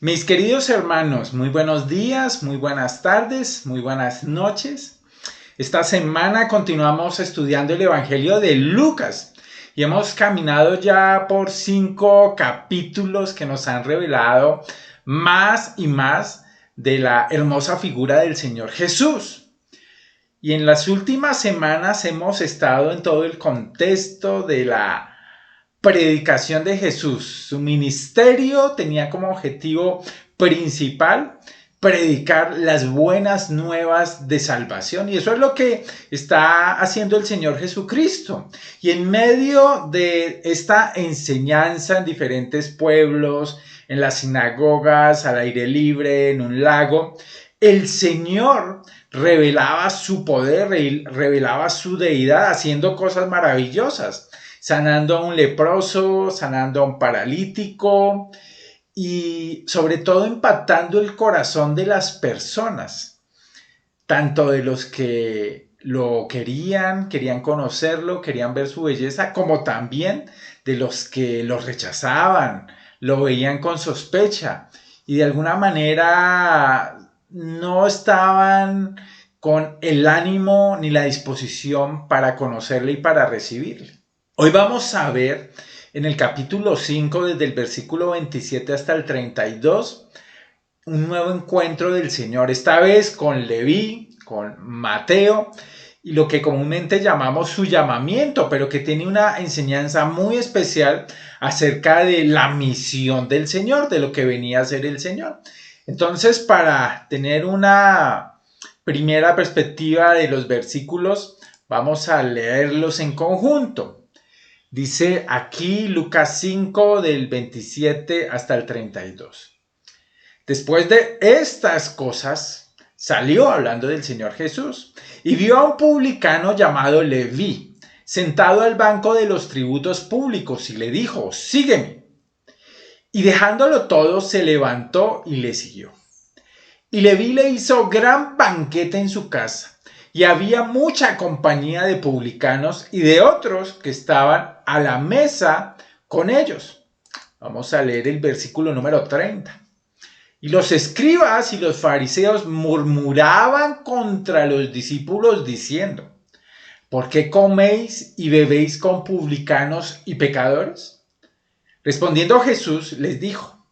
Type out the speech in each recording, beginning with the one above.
Mis queridos hermanos, muy buenos días, muy buenas tardes, muy buenas noches. Esta semana continuamos estudiando el Evangelio de Lucas y hemos caminado ya por 5 capítulos que nos han revelado más y más de la hermosa figura del Señor Jesús. Y en las últimas semanas hemos estado en todo el contexto de la predicación de Jesús. Su ministerio tenía como objetivo principal predicar las buenas nuevas de salvación, y eso es lo que está haciendo el Señor Jesucristo. Y en medio de esta enseñanza en diferentes pueblos, en las sinagogas, al aire libre, en un lago, el Señor revelaba su poder, revelaba su deidad, haciendo cosas maravillosas, sanando a un leproso, sanando a un paralítico y sobre todo impactando el corazón de las personas, tanto de los que lo querían conocerlo, querían ver su belleza, como también de los que lo rechazaban, lo veían con sospecha y de alguna manera no estaban con el ánimo ni la disposición para conocerle y para recibirle. Hoy vamos a ver en el capítulo 5, desde el versículo 27 hasta el 32, un nuevo encuentro del Señor, esta vez con Leví, con Mateo, y lo que comúnmente llamamos su llamamiento, pero que tiene una enseñanza muy especial acerca de la misión del Señor, de lo que venía a ser el Señor. Entonces, para tener una primera perspectiva de los versículos, vamos a leerlos en conjunto. Dice aquí Lucas 5 del 27 hasta el 32. Después de estas cosas, salió hablando del Señor Jesús y vio a un publicano llamado Leví, sentado al banco de los tributos públicos, y le dijo: sígueme. Y dejándolo todo, se levantó y le siguió. Y Leví le hizo gran banquete en su casa, y había mucha compañía de publicanos y de otros que estaban a la mesa con ellos. Vamos a leer el versículo número 30. Y los escribas y los fariseos murmuraban contra los discípulos diciendo: ¿por qué coméis y bebéis con publicanos y pecadores? Respondiendo Jesús les dijo: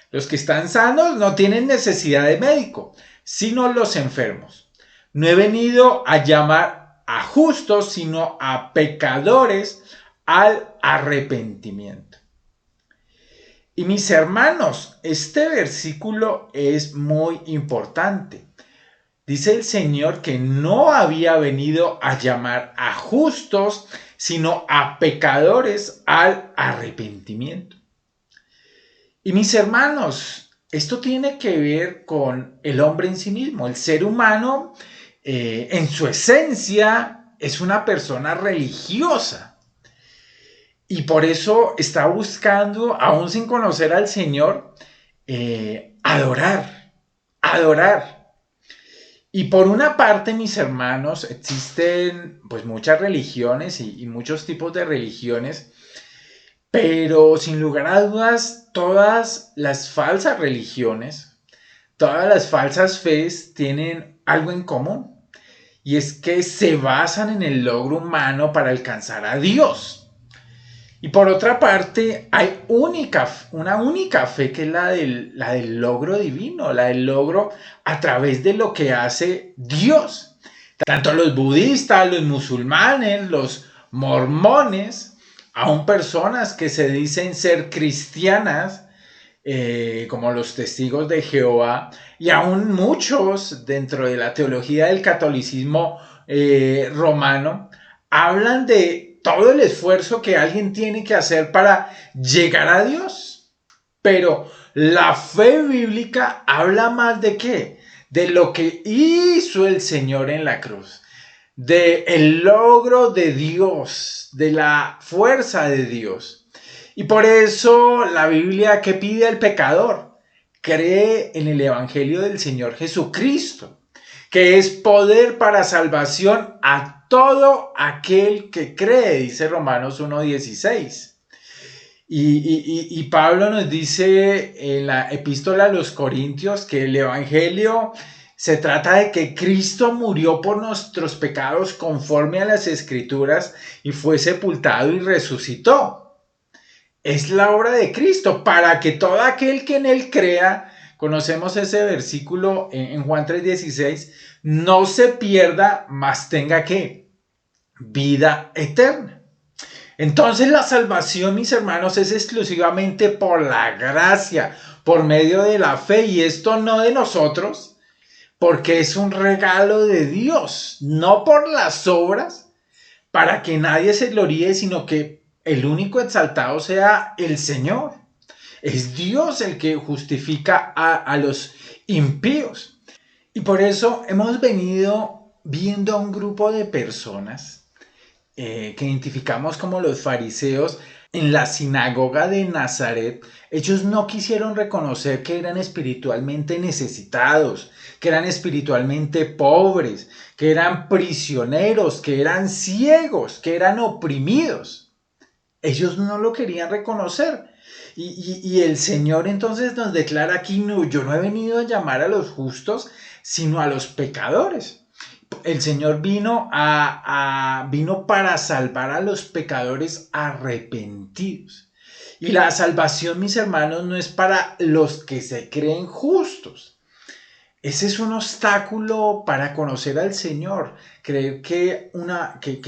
los que están sanos no tienen necesidad de médico, sino los enfermos. No he venido a llamar a justos, sino a pecadores al arrepentimiento. Y mis hermanos, este versículo es muy importante. Dice el Señor que no había venido a llamar a justos, sino a pecadores al arrepentimiento. Y mis hermanos, esto tiene que ver con el hombre en sí mismo. El ser humano, en su esencia, es una persona religiosa. Y por eso está buscando, aún sin conocer al Señor, adorar. Y por una parte, mis hermanos, existen pues muchas religiones y muchos tipos de religiones, pero sin lugar a dudas, todas las falsas religiones, todas las falsas fees tienen algo en común, y es que se basan en el logro humano para alcanzar a Dios. Y por otra parte, hay una única fe, que es la del logro divino, la del logro a través de lo que hace Dios. Tanto los budistas, los musulmanes, los mormones, aún personas que se dicen ser cristianas, como los testigos de Jehová, y aún muchos dentro de la teología del catolicismo romano, hablan de todo el esfuerzo que alguien tiene que hacer para llegar a Dios. Pero la fe bíblica habla más de ¿qué? De lo que hizo el Señor en la cruz, de el logro de Dios, de la fuerza de Dios. Y por eso la Biblia, ¿qué pide al pecador? Cree en el Evangelio del Señor Jesucristo, que es poder para salvación a todo aquel que cree, dice Romanos 1:16. Y Pablo nos dice en la epístola a los Corintios que el Evangelio se trata de que Cristo murió por nuestros pecados conforme a las Escrituras y fue sepultado y resucitó. Es la obra de Cristo para que todo aquel que en él crea, conocemos ese versículo en Juan 3:16, no se pierda, mas tenga ¿qué? Vida eterna. Entonces la salvación, mis hermanos, es exclusivamente por la gracia, por medio de la fe, y esto no de nosotros, porque es un regalo de Dios, no por las obras, para que nadie se gloríe, sino que el único exaltado sea el Señor. Es Dios el que justifica a los impíos. Y por eso hemos venido viendo a un grupo de personas que identificamos como los fariseos en la sinagoga de Nazaret. Ellos no quisieron reconocer que eran espiritualmente necesitados, que eran espiritualmente pobres, que eran prisioneros, que eran ciegos, que eran oprimidos. Ellos no lo querían reconocer. Y el Señor entonces nos declara aquí, no, yo no he venido a llamar a los justos, sino a los pecadores. El Señor vino para salvar a los pecadores arrepentidos. Y la salvación, mis hermanos, no es para los que se creen justos. Ese es un obstáculo para conocer al Señor. Creer que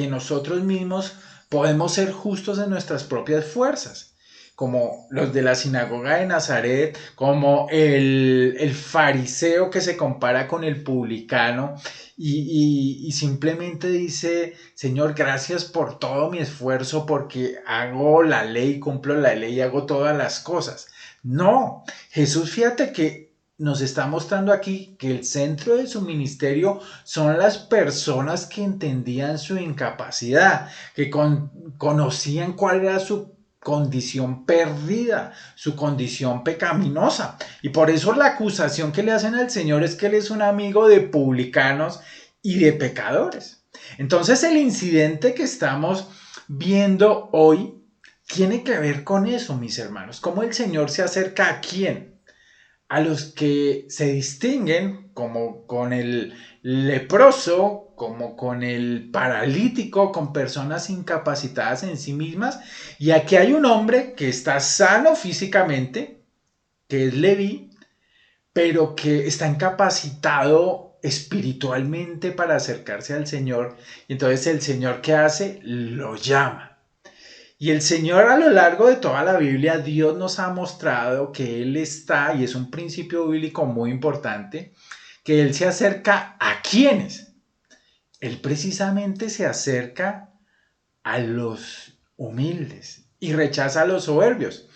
nosotros mismos podemos ser justos en nuestras propias fuerzas, como los de la sinagoga de Nazaret, como el fariseo que se compara con el publicano y simplemente dice, Señor, gracias por todo mi esfuerzo, porque hago la ley, cumplo la ley y hago todas las cosas. No, Jesús, fíjate que nos está mostrando aquí que el centro de su ministerio son las personas que entendían su incapacidad, que conocían cuál era su condición perdida, su condición pecaminosa. Y por eso la acusación que le hacen al Señor es que Él es un amigo de publicanos y de pecadores. Entonces el incidente que estamos viendo hoy tiene que ver con eso, mis hermanos. ¿Cómo el Señor se acerca a quién? A los que se distinguen, como con el leproso, como con el paralítico, con personas incapacitadas en sí mismas. Y aquí hay un hombre que está sano físicamente, que es Leví, pero que está incapacitado espiritualmente para acercarse al Señor. Y entonces el Señor, ¿qué hace? Lo llama. Y el Señor, a lo largo de toda la Biblia, Dios nos ha mostrado que Él está, y es un principio bíblico muy importante, que Él se acerca a ¿quiénes? Él precisamente se acerca a los humildes y rechaza a los soberbios.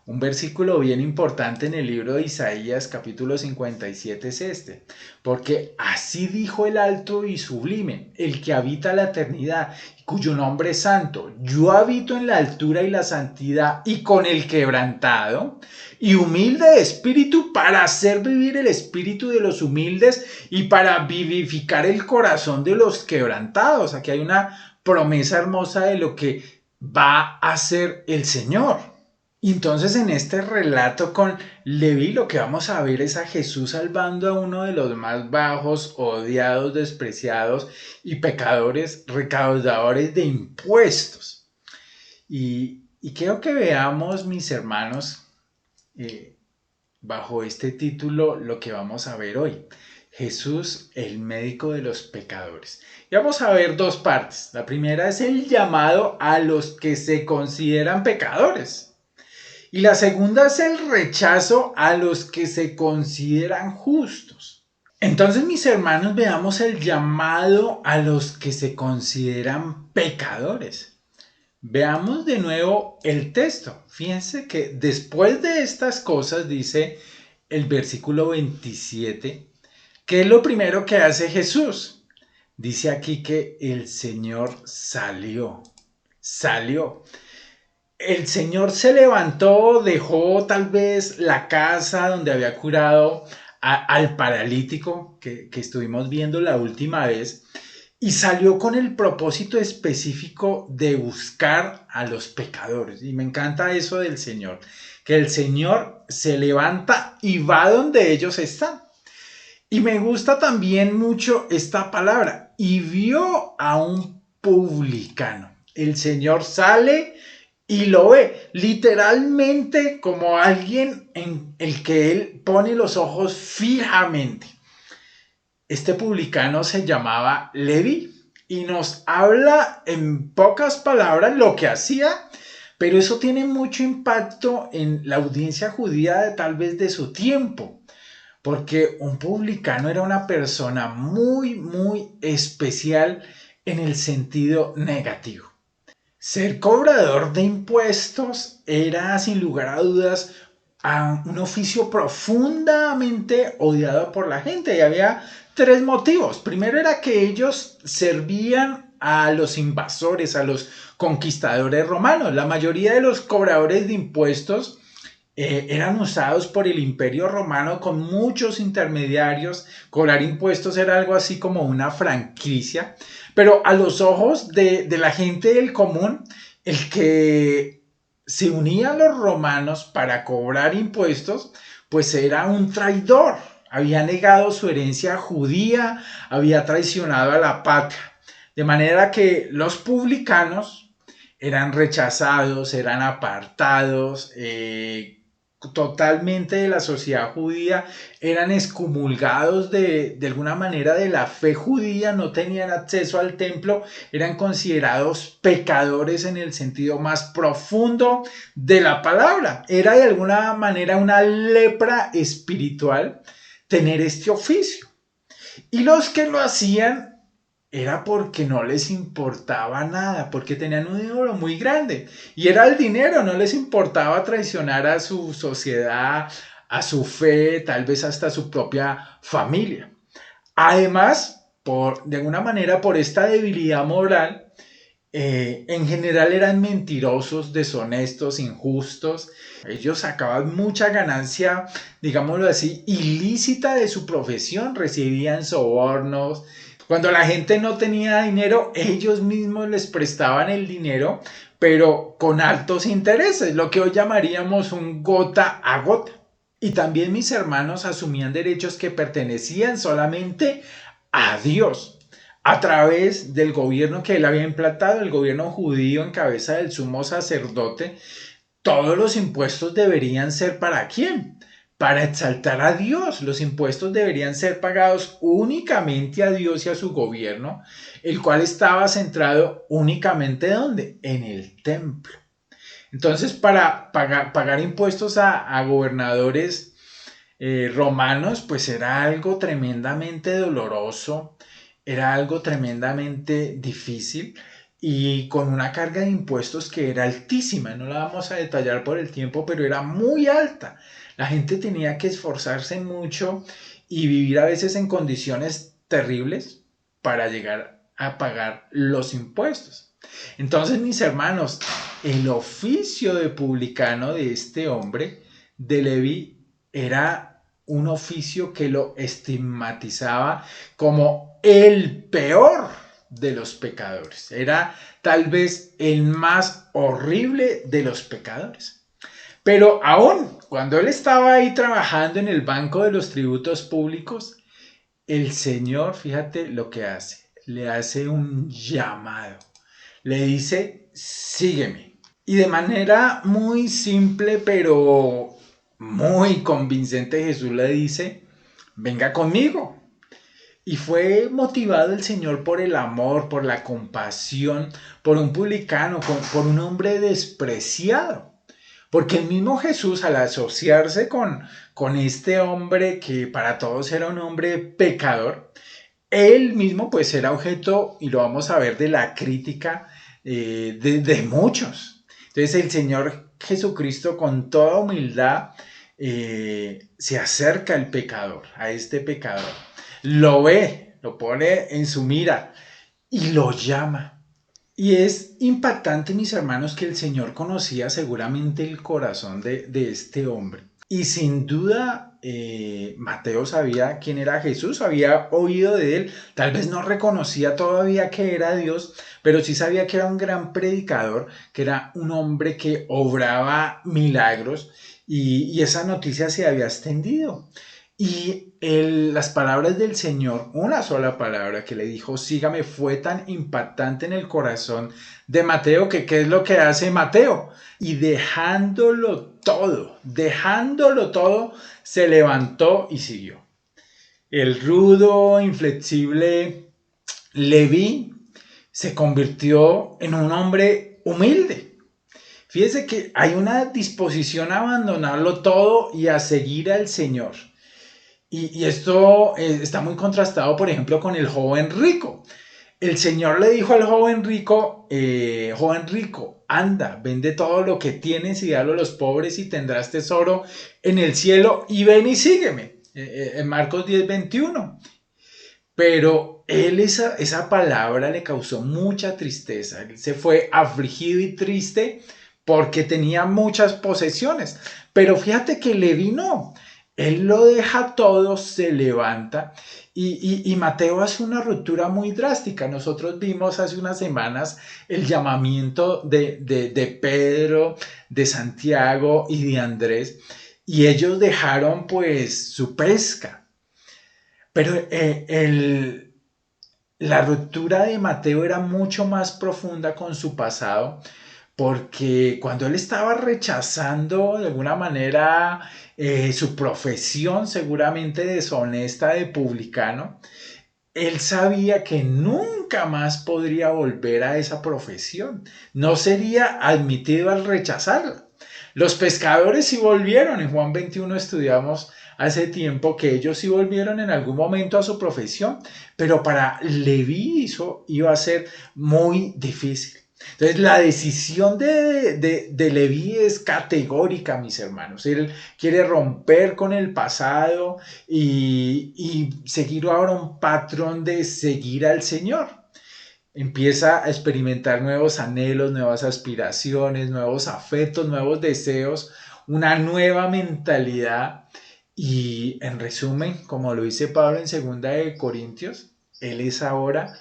Un versículo bien importante en el libro de Isaías capítulo 57 es este: porque así dijo el alto y sublime, el que habita la eternidad, cuyo nombre es santo. Yo habito en la altura y la santidad, y con el quebrantado y humilde de espíritu, para hacer vivir el espíritu de los humildes y para vivificar el corazón de los quebrantados. Aquí hay una promesa hermosa de lo que va a hacer el Señor. Y entonces en este relato con Leví lo que vamos a ver es a Jesús salvando a uno de los más bajos, odiados, despreciados y pecadores, recaudadores de impuestos. Y quiero que veamos, mis hermanos, bajo este título lo que vamos a ver hoy: Jesús, el médico de los pecadores. Y vamos a ver dos partes. La primera es el llamado a los que se consideran pecadores. Y la segunda es el rechazo a los que se consideran justos. Entonces, mis hermanos, veamos el llamado a los que se consideran pecadores. Veamos de nuevo el texto. Fíjense que después de estas cosas, dice el versículo 27, ¿qué es lo primero que hace Jesús? Dice aquí que el Señor salió. El Señor se levantó, dejó tal vez la casa donde había curado al paralítico que estuvimos viendo la última vez, y salió con el propósito específico de buscar a los pecadores. Y me encanta eso del Señor, que el Señor se levanta y va donde ellos están. Y me gusta también mucho esta palabra, y vio a un publicano. El Señor sale y lo ve, literalmente como alguien en el que Él pone los ojos fijamente. Este publicano se llamaba Leví y nos habla en pocas palabras lo que hacía, pero eso tiene mucho impacto en la audiencia judía tal vez de su tiempo, porque un publicano era una persona muy especial en el sentido negativo. Ser cobrador de impuestos era sin lugar a dudas un oficio profundamente odiado por la gente, y había tres motivos. Primero era que ellos servían a los invasores, a los conquistadores romanos. La mayoría de los cobradores de impuestos eran usados por el Imperio Romano con muchos intermediarios. Cobrar impuestos era algo así como una franquicia, pero a los ojos de la gente del común, el que se unía a los romanos para cobrar impuestos, pues era un traidor. Había negado su herencia judía, había traicionado a la patria. De manera que los publicanos eran rechazados, eran apartados, totalmente de la sociedad judía, eran excomulgados de alguna manera de la fe judía, no tenían acceso al templo, eran considerados pecadores en el sentido más profundo de la palabra. Era de alguna manera una lepra espiritual tener este oficio. Y los que lo hacían era porque no les importaba nada, porque tenían un dinero muy grande. Y era el dinero, no les importaba traicionar a su sociedad, a su fe, tal vez hasta a su propia familia. Además, de alguna manera, por esta debilidad moral, en general eran mentirosos, deshonestos, injustos. Ellos sacaban mucha ganancia, digámoslo así, ilícita de su profesión, recibían sobornos. Cuando la gente no tenía dinero, ellos mismos les prestaban el dinero, pero con altos intereses, lo que hoy llamaríamos un gota a gota. Y también mis hermanos asumían derechos que pertenecían solamente a Dios, a través del gobierno que él había implantado, el gobierno judío en cabeza del sumo sacerdote. Todos los impuestos deberían ser ¿para quién? Para exaltar a Dios. Los impuestos deberían ser pagados únicamente a Dios y a su gobierno, el cual estaba centrado únicamente ¿dónde? En el templo. Entonces, para pagar impuestos a gobernadores romanos, pues era algo tremendamente doloroso, era algo tremendamente difícil y con una carga de impuestos que era altísima. No la vamos a detallar por el tiempo, pero era muy alta. La gente tenía que esforzarse mucho y vivir a veces en condiciones terribles para llegar a pagar los impuestos. Entonces, mis hermanos, el oficio de publicano de este hombre, de Leví, era un oficio que lo estigmatizaba como el peor de los pecadores. Era tal vez el más horrible de los pecadores. Pero aún cuando él estaba ahí trabajando en el banco de los tributos públicos, el Señor, fíjate lo que hace, le hace un llamado, le dice, sígueme. Y de manera muy simple, pero muy convincente, Jesús le dice, venga conmigo. Y fue motivado el Señor por el amor, por la compasión, por un publicano, por un hombre despreciado. Porque el mismo Jesús, al asociarse con este hombre que para todos era un hombre pecador, él mismo pues era objeto, y lo vamos a ver, de la crítica de muchos. Entonces el Señor Jesucristo con toda humildad se acerca al pecador, a este pecador. Lo ve, lo pone en su mira y lo llama. Y es impactante, mis hermanos, que el Señor conocía seguramente el corazón de este hombre. Y sin duda, Mateo sabía quién era Jesús, había oído de él, tal vez no reconocía todavía que era Dios, pero sí sabía que era un gran predicador, que era un hombre que obraba milagros y esa noticia se había extendido. Y las palabras del Señor, una sola palabra que le dijo, sígame, fue tan impactante en el corazón de Mateo que ¿qué es lo que hace Mateo? Y dejándolo todo, se levantó y siguió. El rudo, inflexible Leví se convirtió en un hombre humilde. Fíjese que hay una disposición a abandonarlo todo y a seguir al Señor. Y esto está muy contrastado, por ejemplo, con el joven rico. El Señor le dijo al joven rico, anda, vende todo lo que tienes y dalo a los pobres y tendrás tesoro en el cielo y ven y sígueme. En Marcos 10:21. Pero él esa palabra le causó mucha tristeza. Él se fue afligido y triste porque tenía muchas posesiones. Pero fíjate que Leví no. Él lo deja todo, se levanta y Mateo hace una ruptura muy drástica. Nosotros vimos hace unas semanas el llamamiento de Pedro, de Santiago y de Andrés y ellos dejaron pues su pesca. Pero la ruptura de Mateo era mucho más profunda con su pasado, porque cuando él estaba rechazando de alguna manera su profesión seguramente deshonesta de publicano, él sabía que nunca más podría volver a esa profesión, no sería admitido al rechazarla. Los pescadores sí volvieron, en Juan 21 estudiamos hace tiempo que ellos sí volvieron en algún momento a su profesión, pero para Leví eso iba a ser muy difícil. Entonces la decisión de Leví es categórica, mis hermanos. Él quiere romper con el pasado y seguir ahora un patrón de seguir al Señor. Empieza a experimentar nuevos anhelos, nuevas aspiraciones, nuevos afectos, nuevos deseos, una nueva mentalidad. Y en resumen, como lo dice Pablo en 2 Corintios, él es ahora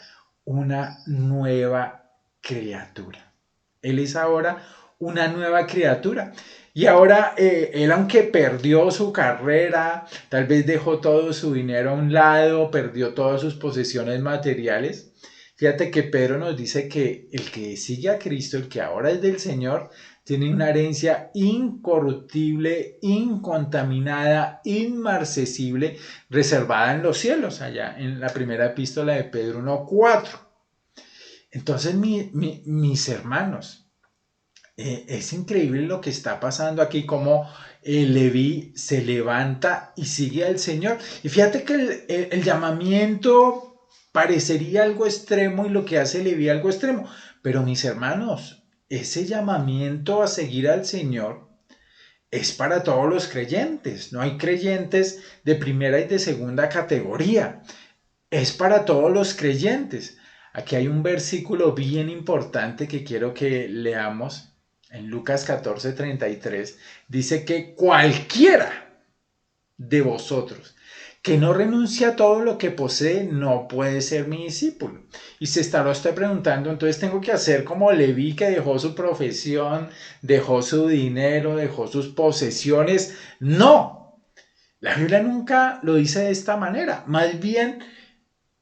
una nueva criatura. Él es ahora una nueva criatura. Y ahora él, aunque perdió su carrera, tal vez dejó todo su dinero a un lado, perdió todas sus posesiones materiales. Fíjate que Pedro nos dice que el que sigue a Cristo, el que ahora es del Señor, tiene una herencia incorruptible, incontaminada, inmarcesible, reservada en los cielos, allá en la primera epístola de Pedro 1:4. Entonces, mis hermanos, es increíble lo que está pasando aquí, como Leví se levanta y sigue al Señor. Y fíjate que el llamamiento parecería algo extremo y lo que hace Leví algo extremo. Pero mis hermanos, ese llamamiento a seguir al Señor es para todos los creyentes. No hay creyentes de primera y de segunda categoría. Es para todos los creyentes. Aquí hay un versículo bien importante que quiero que leamos. En Lucas 14:33 dice que cualquiera de vosotros que no renuncia a todo lo que posee no puede ser mi discípulo. Y se estará usted preguntando, entonces tengo que hacer como Leví, que dejó su profesión, dejó su dinero, dejó sus posesiones. No, la Biblia nunca lo dice de esta manera. Más bien,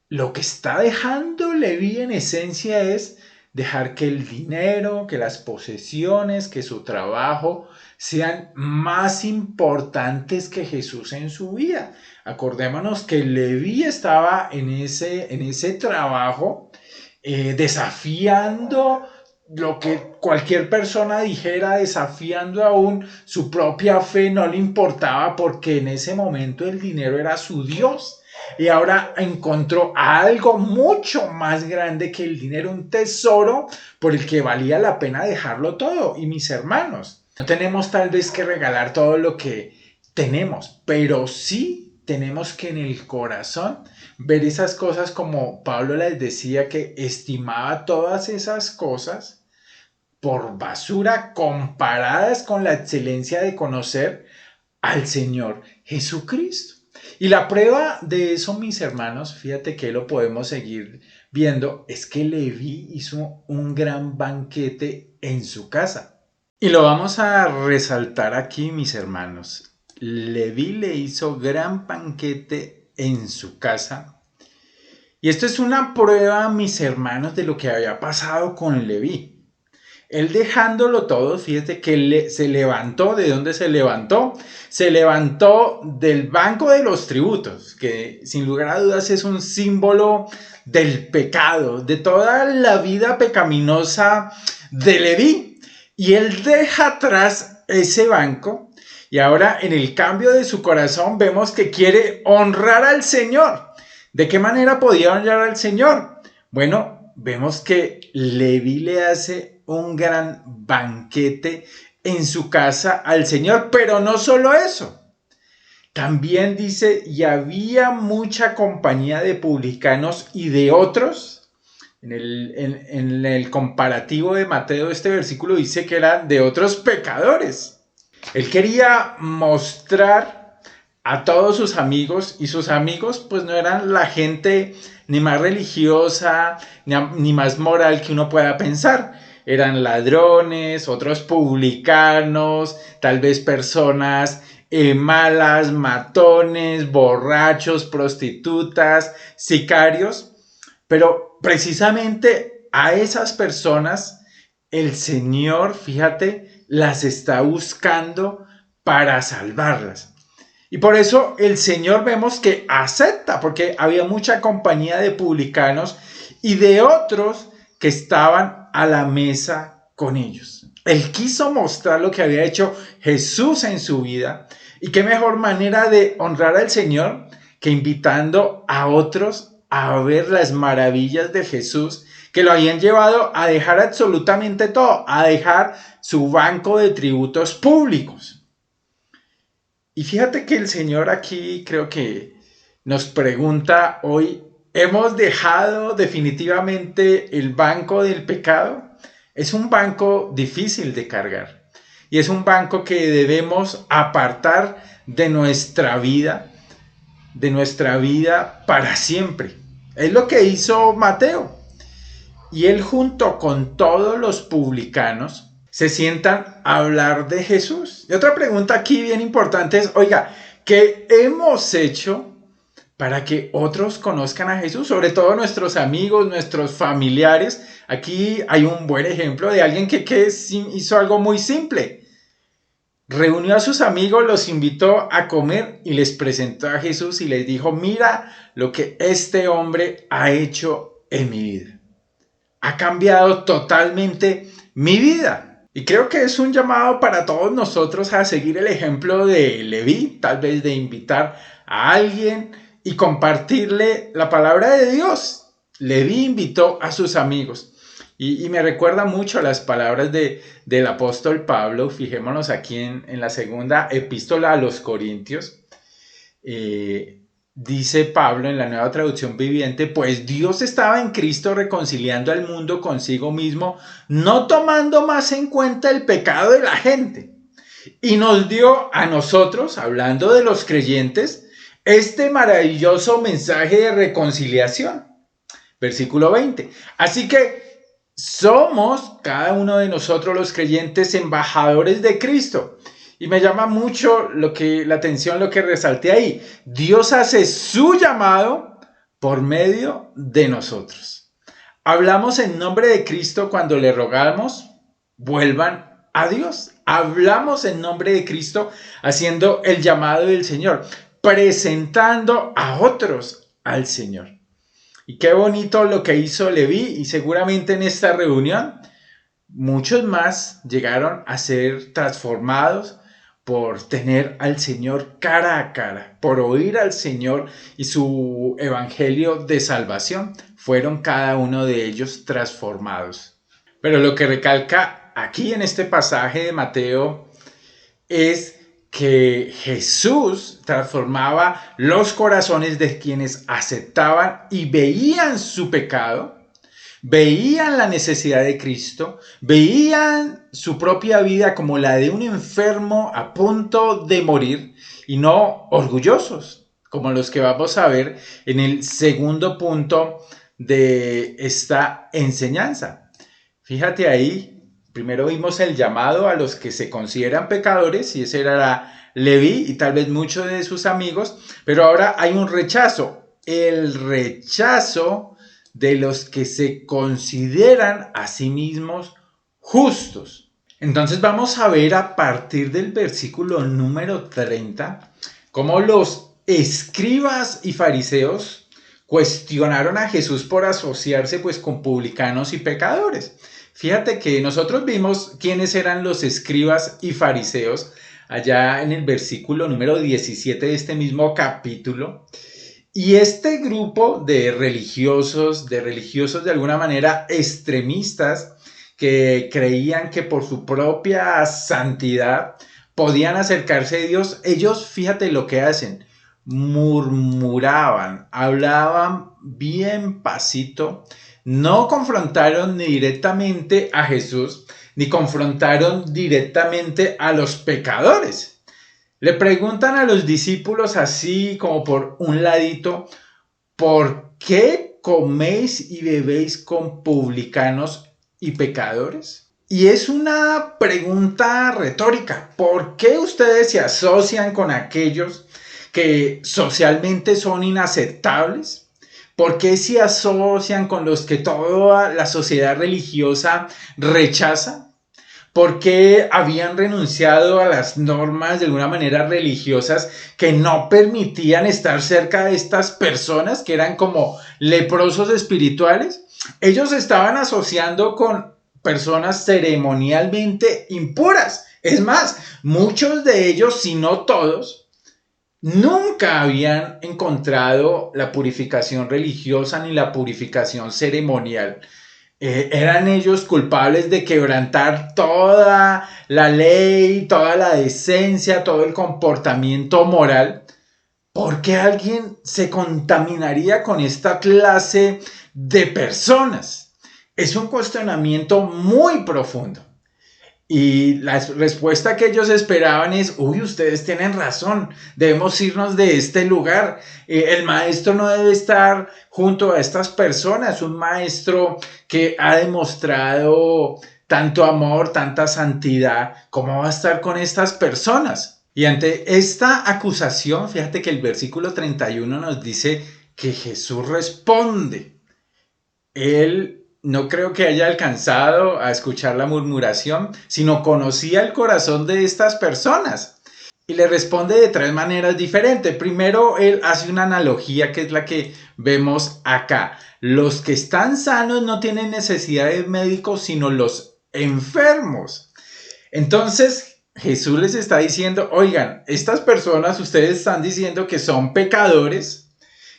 lo que está dejando Leví en esencia es dejar que el dinero, que las posesiones, que su trabajo sean más importantes que Jesús en su vida. Acordémonos que Leví estaba en ese trabajo desafiando lo que cualquier persona dijera, desafiando aún su propia fe, no le importaba porque en ese momento el dinero era su Dios. Y ahora encontró algo mucho más grande que el dinero, un tesoro por el que valía la pena dejarlo todo. Y mis hermanos, no tenemos tal vez que regalar todo lo que tenemos, pero sí tenemos que en el corazón ver esas cosas como Pablo les decía, que estimaba todas esas cosas por basura comparadas con la excelencia de conocer al Señor Jesucristo. Y la prueba de eso, mis hermanos, fíjate que lo podemos seguir viendo, es que Leví hizo un gran banquete en su casa. Y lo vamos a resaltar aquí, mis hermanos. Leví le hizo gran banquete en su casa. Y esto es una prueba, mis hermanos, de lo que había pasado con Leví. Él dejándolo todo, fíjate que se levantó. ¿De dónde se levantó? Se levantó del banco de los tributos, que sin lugar a dudas es un símbolo del pecado, de toda la vida pecaminosa de Leví. Y él deja atrás ese banco y ahora en el cambio de su corazón vemos que quiere honrar al Señor. ¿De qué manera podía honrar al Señor? Bueno, vemos que Leví le hace un gran banquete en su casa al Señor, pero no solo eso. También dice, y había mucha compañía de publicanos y de otros. En el comparativo de Mateo, este versículo dice que eran de otros pecadores. Él quería mostrar a todos sus amigos, y sus amigos pues no eran la gente ni más religiosa ni más moral que uno pueda pensar. Eran ladrones, otros publicanos, tal vez personas malas, matones, borrachos, prostitutas, sicarios. Pero precisamente a esas personas el Señor, fíjate, las está buscando para salvarlas. Y por eso el Señor vemos que acepta, porque había mucha compañía de publicanos y de otros que estaban a la mesa con ellos. Él quiso mostrar lo que había hecho Jesús en su vida. Y qué mejor manera de honrar al Señor que invitando a otros a ver las maravillas de Jesús, que lo habían llevado a dejar absolutamente todo, a dejar su banco de tributos públicos. Y fíjate que el Señor aquí creo que nos pregunta hoy, ¿hemos dejado definitivamente el banco del pecado? Es un banco difícil de cargar y es un banco que debemos apartar de nuestra vida para siempre. Es lo que hizo Mateo. Y él junto con todos los publicanos se sientan a hablar de Jesús. Y otra pregunta aquí bien importante es, oiga, ¿qué hemos hecho para que otros conozcan a Jesús? Sobre todo nuestros amigos, nuestros familiares. Aquí hay un buen ejemplo de alguien que hizo algo muy simple. Reunió a sus amigos, los invitó a comer y les presentó a Jesús y les dijo, mira lo que este hombre ha hecho en mi vida. Ha cambiado totalmente mi vida. Y creo que es un llamado para todos nosotros a seguir el ejemplo de Leví, tal vez de invitar a alguien y compartirle la palabra de Dios. Leví invitó a sus amigos. Y me recuerda mucho las palabras del apóstol Pablo. Fijémonos aquí en la segunda epístola a los Corintios. Dice Pablo en la Nueva Traducción Viviente, pues Dios estaba en Cristo reconciliando al mundo consigo mismo, no tomando más en cuenta el pecado de la gente. Y nos dio a nosotros, hablando de los creyentes, este maravilloso mensaje de reconciliación. Versículo 20. Así que somos, cada uno de nosotros los creyentes, embajadores de Cristo. Y me llama mucho la atención lo que resalté ahí. Dios hace su llamado por medio de nosotros. Hablamos en nombre de Cristo cuando le rogamos, vuelvan a Dios. Hablamos en nombre de Cristo haciendo el llamado del Señor, presentando a otros al Señor. Y qué bonito lo que hizo Leví, y seguramente en esta reunión muchos más llegaron a ser transformados por tener al Señor cara a cara, por oír al Señor y su evangelio de salvación. Fueron cada uno de ellos transformados. Pero lo que recalca aquí en este pasaje de Mateo es que Jesús transformaba los corazones de quienes aceptaban y veían su pecado, veían la necesidad de Cristo, veían su propia vida como la de un enfermo a punto de morir y no orgullosos, como los que vamos a ver en el segundo punto de esta enseñanza. Fíjate ahí, primero vimos el llamado a los que se consideran pecadores, y ese era Leví y tal vez muchos de sus amigos, pero ahora hay un rechazo, el rechazo de los que se consideran a sí mismos justos. Entonces vamos a ver a partir del versículo número 30 cómo los escribas y fariseos cuestionaron a Jesús por asociarse pues con publicanos y pecadores. Fíjate que nosotros vimos quiénes eran los escribas y fariseos allá en el versículo número 17 de este mismo capítulo. Y este grupo de religiosos de alguna manera extremistas, que creían que por su propia santidad podían acercarse a Dios, ellos, fíjate lo que hacen, murmuraban, hablaban bien pasito, no confrontaron ni directamente a Jesús, ni confrontaron directamente a los pecadores. Le preguntan a los discípulos así como por un ladito, ¿por qué coméis y bebéis con publicanos y pecadores? Y es una pregunta retórica. ¿Por qué ustedes se asocian con aquellos que socialmente son inaceptables? ¿Por qué se asocian con los que toda la sociedad religiosa rechaza? ¿Por qué habían renunciado a las normas de alguna manera religiosas que no permitían estar cerca de estas personas que eran como leprosos espirituales? Ellos estaban asociando con personas ceremonialmente impuras. Es más, muchos de ellos, si no todos, nunca habían encontrado la purificación religiosa ni la purificación ceremonial. Eran ellos culpables de quebrantar toda la ley, toda la decencia, todo el comportamiento moral. ¿Por qué alguien se contaminaría con esta clase de personas? Es un cuestionamiento muy profundo. Y la respuesta que ellos esperaban es, uy, ustedes tienen razón, debemos irnos de este lugar. El maestro no debe estar junto a estas personas, un maestro que ha demostrado tanto amor, tanta santidad, ¿cómo va a estar con estas personas? Y ante esta acusación, fíjate que el versículo 31 nos dice que Jesús responde. Él no creo que haya alcanzado a escuchar la murmuración, sino conocía el corazón de estas personas. Y le responde de tres maneras diferentes. Primero, él hace una analogía que es la que vemos acá. Los que están sanos no tienen necesidad de médicos, sino los enfermos. Entonces, Jesús les está diciendo, oigan, estas personas, ustedes están diciendo que son pecadores,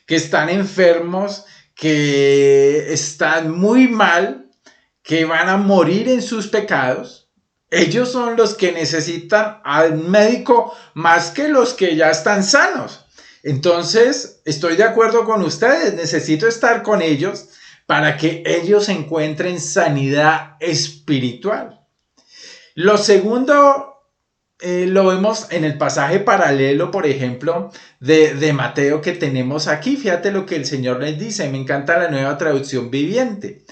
que están enfermos, que están muy mal, que van a morir en sus pecados. Ellos son los que necesitan al médico más que los que ya están sanos. Entonces, estoy de acuerdo con ustedes, necesito estar con ellos para que ellos encuentren sanidad espiritual. Lo segundo lo vemos en el pasaje paralelo, por ejemplo, de Mateo que tenemos aquí. Fíjate lo que el Señor les dice. Me encanta la Nueva Traducción Viviente.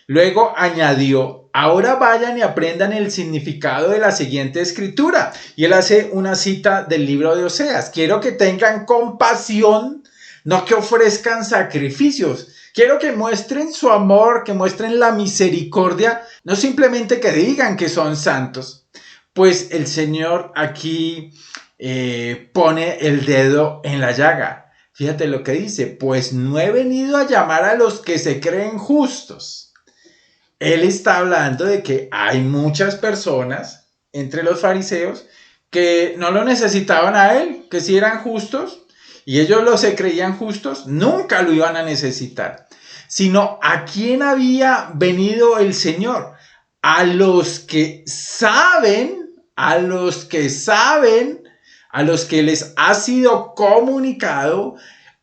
Luego añadió, ahora vayan y aprendan el significado de la siguiente escritura. Y él hace una cita del libro de Oseas. Quiero que tengan compasión, no que ofrezcan sacrificios. Quiero que muestren su amor, que muestren la misericordia, no simplemente que digan que son santos. Pues el Señor aquí pone el dedo en la llaga. Fíjate lo que dice, pues no he venido a llamar a los que se creen justos. Él está hablando de que hay muchas personas entre los fariseos que no lo necesitaban a él, que si eran justos y ellos se creían justos, nunca lo iban a necesitar. Sino a quién había venido el Señor, a los que saben, a los que les ha sido comunicado,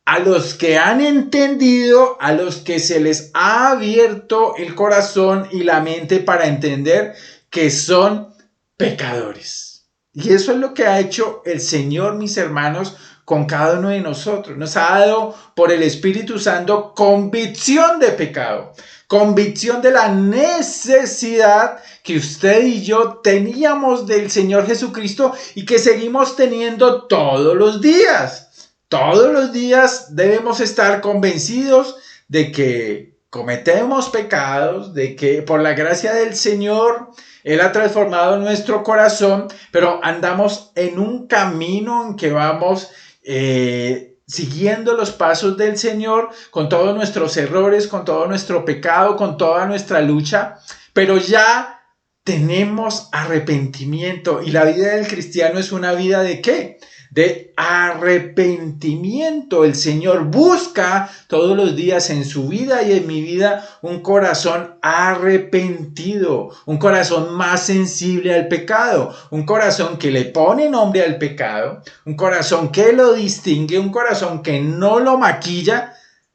a los que han entendido, a los que se les ha abierto el corazón y la mente para entender que son pecadores. Y eso es lo que ha hecho el Señor, mis hermanos, con cada uno de nosotros. Nos ha dado por el Espíritu Santo convicción de pecado, convicción de la necesidad que usted y yo teníamos del Señor Jesucristo y que seguimos teniendo todos los días. Todos los días debemos estar convencidos de que cometemos pecados, de que por la gracia del Señor Él ha transformado nuestro corazón, pero andamos en un camino en que vamos siguiendo los pasos del Señor con todos nuestros errores, con todo nuestro pecado, con toda nuestra lucha, pero ya tenemos arrepentimiento y la vida del cristiano es una vida ¿de qué? De arrepentimiento. El Señor busca todos los días en su vida y en mi vida un corazón arrepentido, un corazón más sensible al pecado, un corazón que le pone nombre al pecado, un corazón que lo distingue, un corazón que no lo maquilla,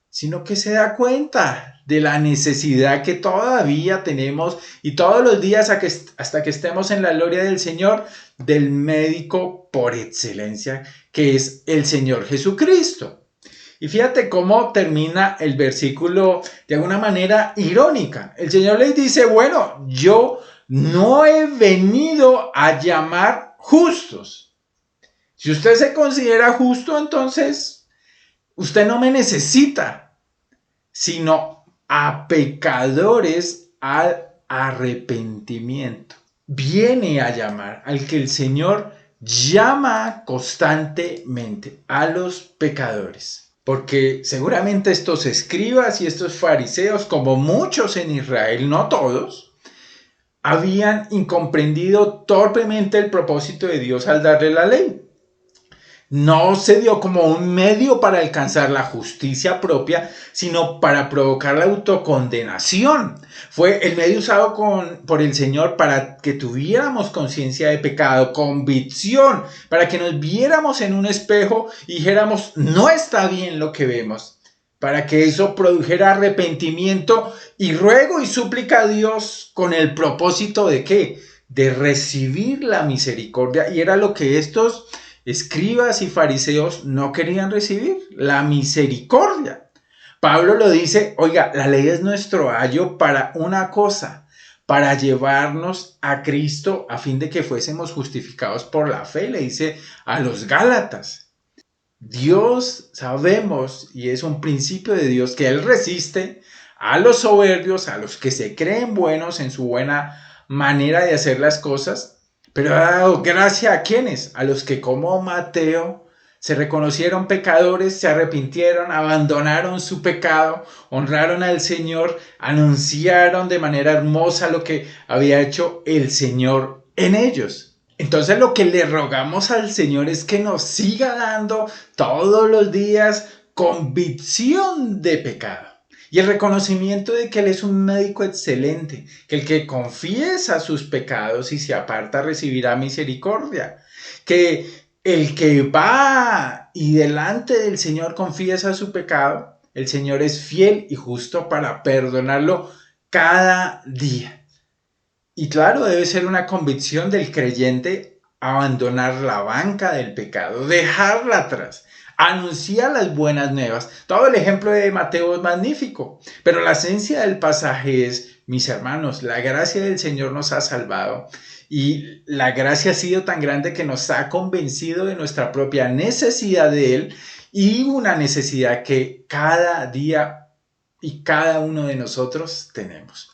sino que se da cuenta de la necesidad que todavía tenemos y todos los días hasta que estemos en la gloria del Señor, del médico por excelencia, que es el Señor Jesucristo. Y fíjate cómo termina el versículo de alguna manera irónica. El Señor les dice, bueno, yo no he venido a llamar justos. Si usted se considera justo, entonces usted no me necesita, sino a pecadores al arrepentimiento. Viene a llamar al que el Señor llama constantemente, a los pecadores. Porque seguramente estos escribas y estos fariseos, como muchos en Israel, no todos, habían incomprendido torpemente el propósito de Dios al darle la ley. No se dio como un medio para alcanzar la justicia propia, sino para provocar la autocondenación. Fue el medio usado por el Señor para que tuviéramos conciencia de pecado, convicción, para que nos viéramos en un espejo y dijéramos, no está bien lo que vemos, para que eso produjera arrepentimiento y ruego y súplica a Dios con el propósito de ¿qué? De recibir la misericordia. Y era lo que estos escribas y fariseos no querían recibir, la misericordia. Pablo lo dice, oiga, la ley es nuestro ayo para una cosa, para llevarnos a Cristo a fin de que fuésemos justificados por la fe, le dice a los Gálatas. Dios, sabemos, y es un principio de Dios, que Él resiste a los soberbios, a los que se creen buenos en su buena manera de hacer las cosas, pero ha dado gracia a quienes, a los que como Mateo se reconocieron pecadores, se arrepintieron, abandonaron su pecado, honraron al Señor, anunciaron de manera hermosa lo que había hecho el Señor en ellos. Entonces lo que le rogamos al Señor es que nos siga dando todos los días convicción de pecado. Y el reconocimiento de que Él es un médico excelente, que el que confiesa sus pecados y se aparta recibirá misericordia, que el que va y delante del Señor confiesa su pecado, el Señor es fiel y justo para perdonarlo cada día. Y claro, debe ser una convicción del creyente abandonar la banca del pecado, dejarla atrás. Anuncia las buenas nuevas. Todo el ejemplo de Mateo es magnífico, pero la esencia del pasaje es, mis hermanos, la gracia del Señor nos ha salvado y la gracia ha sido tan grande que nos ha convencido de nuestra propia necesidad de Él y una necesidad que cada día y cada uno de nosotros tenemos.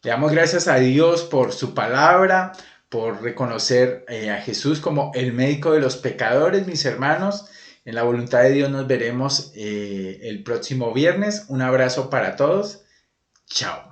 Le damos gracias a Dios por su palabra, por reconocer a Jesús como el médico de los pecadores, mis hermanos. En la voluntad de Dios nos veremos el próximo viernes. Un abrazo para todos. Chao.